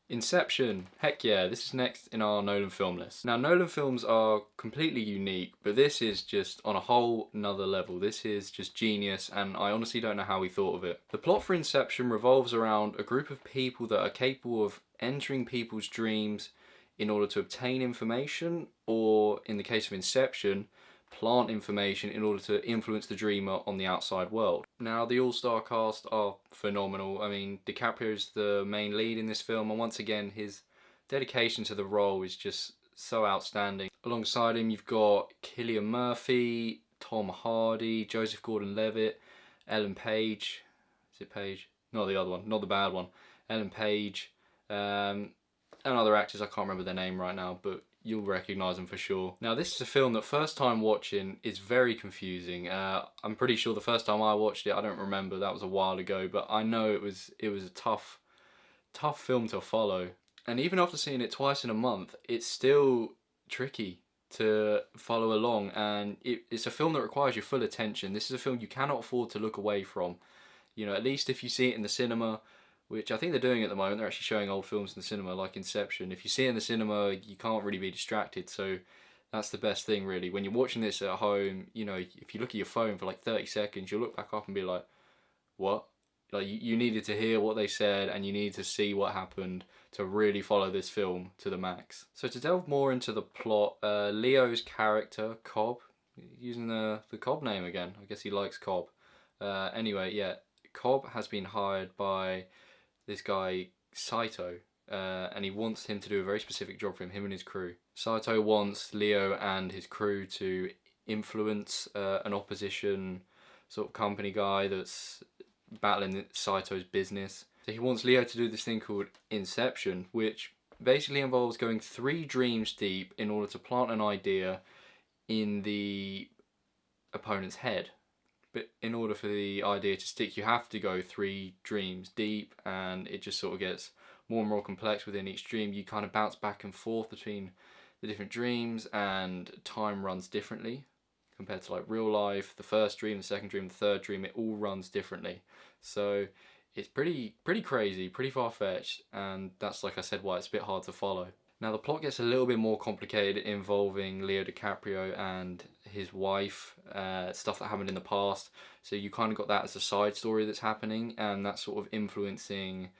Inception, heck yeah, this is next in our Nolan film list. Now Nolan films are completely unique, but this is just on a whole nother level. This is just genius, and I honestly don't know how he thought of it. The plot for Inception revolves around a group of people that are capable of entering people's dreams in order to obtain information, or in the case of Inception, plant information in order to influence the dreamer on the outside world. Now, the all-star cast are phenomenal. I mean, DiCaprio is the main lead in this film, and once again, his dedication to the role is just so outstanding. Alongside him, you've got Cillian Murphy, Tom Hardy, Joseph Gordon-Levitt, Ellen Page. Is it Page? Not the other one, not the bad one. Ellen Page, and other actors, I can't remember their name right now, but you'll recognise them for sure. Now, this is a film that first time watching is very confusing. I'm pretty sure the first time I watched it, I don't remember, that was a while ago, but I know it was a tough film to follow. And even after seeing it twice in a month, it's still tricky to follow along, and it's a film that requires your full attention. This is a film you cannot afford to look away from. You know, at least if you see it in the cinema, which I think they're doing at the moment. They're actually showing old films in the cinema, like Inception. If you see it in the cinema, you can't really be distracted, so that's the best thing, really. When you're watching this at home, you know, if you look at your phone for like 30 seconds, you'll look back up and be like, what? Like, you needed to hear what they said, and you needed to see what happened to really follow this film to the max. So to delve more into the plot, Leo's character, Cobb, using the Cobb name again, I guess he likes Cobb. Anyway, yeah, Cobb has been hired by this guy Saito, and he wants him to do a very specific job for him and his crew. Saito wants Leo and his crew to influence an opposition sort of company guy that's battling Saito's business. So he wants Leo to do this thing called Inception, which basically involves going 3 dreams deep in order to plant an idea in the opponent's head. But in order for the idea to stick, you have to go 3 dreams deep, and it just sort of gets more and more complex within each dream. You kind of bounce back and forth between the different dreams, and time runs differently compared to like real life. The first dream, the second dream, the third dream, it all runs differently. So it's pretty crazy, pretty far-fetched, and that's, like I said, why it's a bit hard to follow. Now the plot gets a little bit more complicated, involving Leo DiCaprio and his wife, stuff that happened in the past. So you kind of got that as a side story that's happening, and that's sort of influencing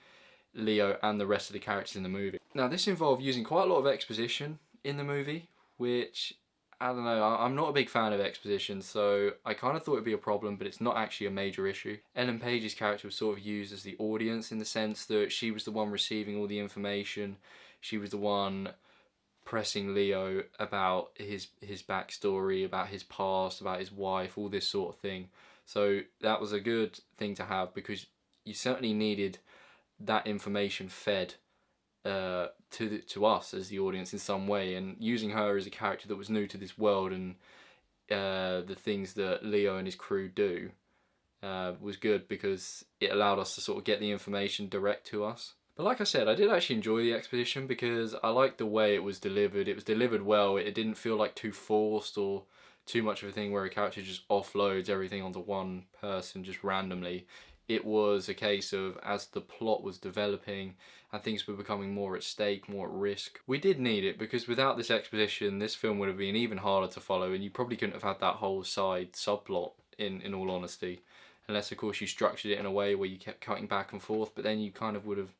Leo and the rest of the characters in the movie. Now this involved using quite a lot of exposition in the movie, which, I don't know, I'm not a big fan of exposition, so I kind of thought it'd be a problem, but it's not actually a major issue. Ellen Page's character was sort of used as the audience, in the sense that she was the one receiving all the information. She was the one pressing Leo about his backstory, about his past, about his wife, all this sort of thing. So that was a good thing to have, because you certainly needed that information fed to us as the audience in some way, and using her as a character that was new to this world and the things that Leo and his crew do was good, because it allowed us to sort of get the information direct to us. But like I said, I did actually enjoy the exposition, because I liked the way it was delivered. It was delivered well. It didn't feel like too forced or too much of a thing where a character just offloads everything onto one person just randomly. It was a case of, as the plot was developing and things were becoming more at stake, more at risk, we did need it, because without this exposition, this film would have been even harder to follow, and you probably couldn't have had that whole side subplot, in all honesty. Unless, of course, you structured it in a way where you kept cutting back and forth, but then you kind of would have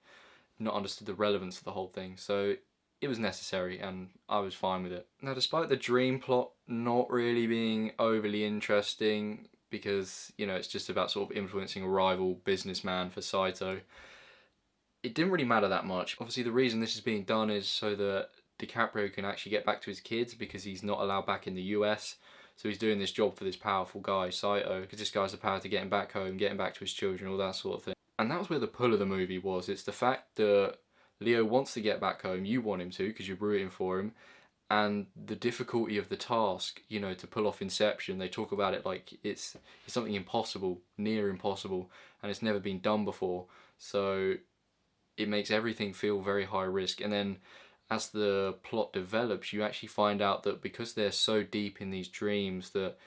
not understood the relevance of the whole thing. So it was necessary, and I was fine with it. Now, despite the dream plot not really being overly interesting, because, you know, it's just about sort of influencing a rival businessman for Saito, it didn't really matter that much. Obviously, the reason this is being done is so that DiCaprio can actually get back to his kids, because he's not allowed back in the US. So he's doing this job for this powerful guy, Saito, because this guy has the power to get him back home, get him back to his children, all that sort of thing. And that was where the pull of the movie was. It's the fact that Leo wants to get back home, you want him to, because you're rooting for him, and the difficulty of the task, you know, to pull off Inception. They talk about it like it's something impossible, near impossible, and it's never been done before. So it makes everything feel very high risk. And then as the plot develops, you actually find out that because they're so deep in these dreams, that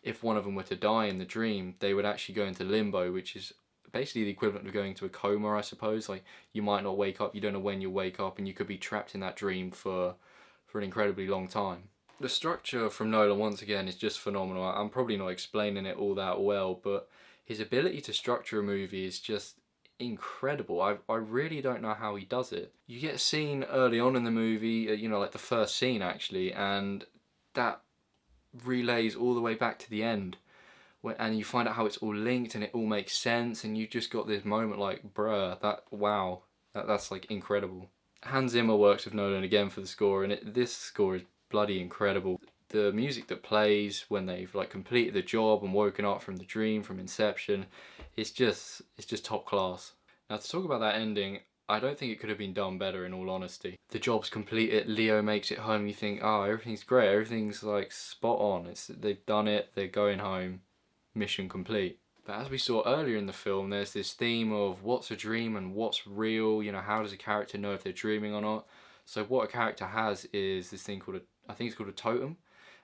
if one of them were to die in the dream, they would actually go into limbo, which is basically the equivalent of going to a coma, I suppose. Like, you might not wake up, you don't know when you'll wake up, and you could be trapped in that dream for an incredibly long time. The structure from Nolan, once again, is just phenomenal. I'm probably not explaining it all that well, but his ability to structure a movie is just incredible. I really don't know how he does it. You get a scene early on in the movie, you know, like the first scene actually, and that relays all the way back to the end. And you find out how it's all linked and it all makes sense, and you just got this moment like, bruh, that's like incredible. Hans Zimmer works with Nolan again for the score, and this score is bloody incredible. The music that plays when they've like completed the job and woken up from the dream from Inception, it's just top class. Now, to talk about that ending, I don't think it could have been done better, in all honesty. The job's completed, Leo makes it home, you think, oh, everything's great, everything's like spot on. They've done it, they're going home, mission complete. But as we saw earlier in the film, there's this theme of what's a dream and what's real, you know, how does a character know if they're dreaming or not? So what a character has is this thing called I think it's called a totem,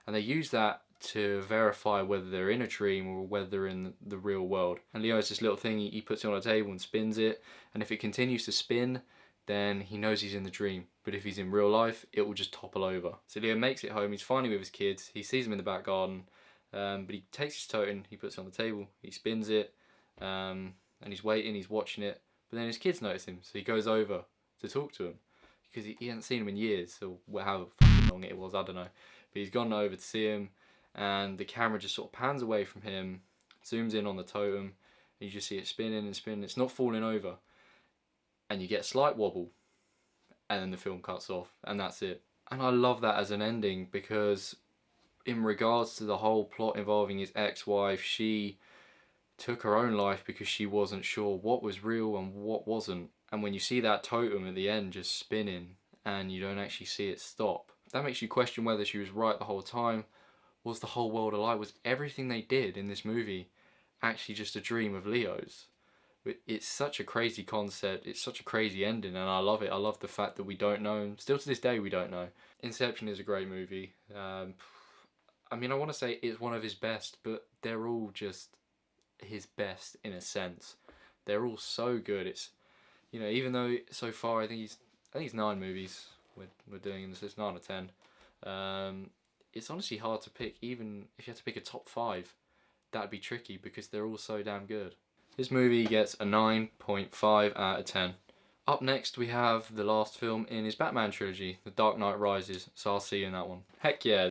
and they use that to verify whether they're in a dream or whether they're in the real world. And Leo has this little thing, he puts it on a table and spins it, and if it continues to spin, then he knows he's in the dream. But if he's in real life, it will just topple over. So Leo makes it home, he's finally with his kids, he sees them in the back garden, but he takes his totem, he puts it on the table, he spins it, and he's waiting, he's watching it, but then his kids notice him, so he goes over to talk to him, because he hadn't seen him in years, or however long it was, I don't know. But he's gone over to see him, and the camera just sort of pans away from him, zooms in on the totem, and you just see it spinning and spinning, it's not falling over, and you get a slight wobble, and then the film cuts off, and that's it. And I love that as an ending, because in regards to the whole plot involving his ex-wife, she took her own life because she wasn't sure what was real and what wasn't. And when you see that totem at the end just spinning and you don't actually see it stop, that makes you question whether she was right the whole time. Was the whole world a lie? Was everything they did in this movie actually just a dream of Leo's? It's such a crazy concept, it's such a crazy ending, and I love it. I love the fact that we don't know. Still to this day we don't know. Inception is a great movie. I mean, I want to say it's one of his best, but they're all just his best in a sense. They're all so good. It's, you know, even though so far I think it's 9 movies we're doing this. It's 9 or 10. It's honestly hard to pick. Even if you had to pick a top 5, that'd be tricky because they're all so damn good. This movie gets a 9.5 out of 10. Up next we have the last film in his Batman trilogy, The Dark Knight Rises, so I'll see you in that one. Heck yeah,